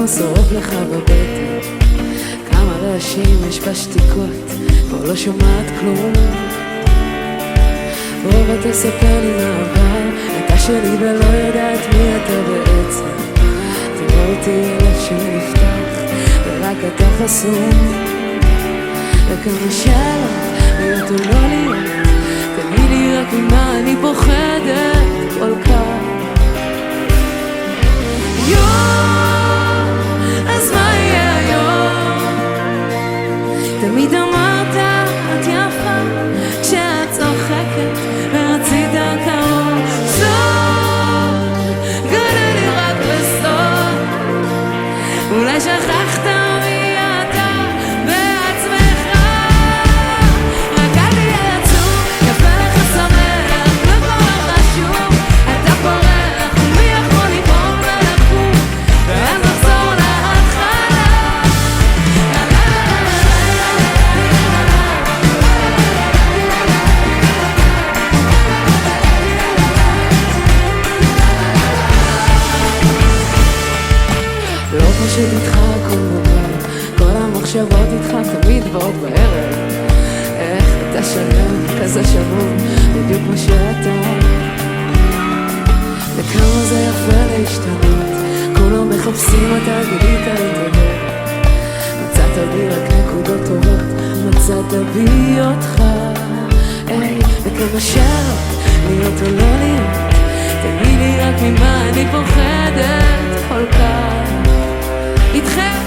כמה שורף לך בבטן, כמה רעשים יש בשתיקות, כבר לא שומעת כלום. בוא ותספר לי מה עבר, אתה שלי ולא יודעת מי אתה בעצם. תראה אותי הלב שלי נפתח ורק אתה חסום. וכמה שאלות להיות או לא להיות, תגיד לי רק ממה אני פוחדת כל כך. אז מה יהיה היום? תמיד אמרת את יפה כשאת צוחקת ורצית קרוב. סוף, גלה לי רק בסוף, אולי שכחת מי אתה בעצמך. רק אל תהיה עצוב, יפה לך שמח, לא כבר חשוב. אתה פורח ומי יכול ליפול ולקום ואז נחזור להתחלה. לא פשוט איתך הכל מובן, כל המחשבות איתך תמיד באות בערב. איך אתה שלם כזה שבור בדיוק כמו שאתה, וכמה זה יפה להשתנות, כולם מחפשים אתה גילית להתעבר. מצאת בי רק נקודות טובות, מצאת בי אותך. וכמה שאלות להיות או לא להיות, תגיד לי רק ממה אני פוחדת כל כך. איתכם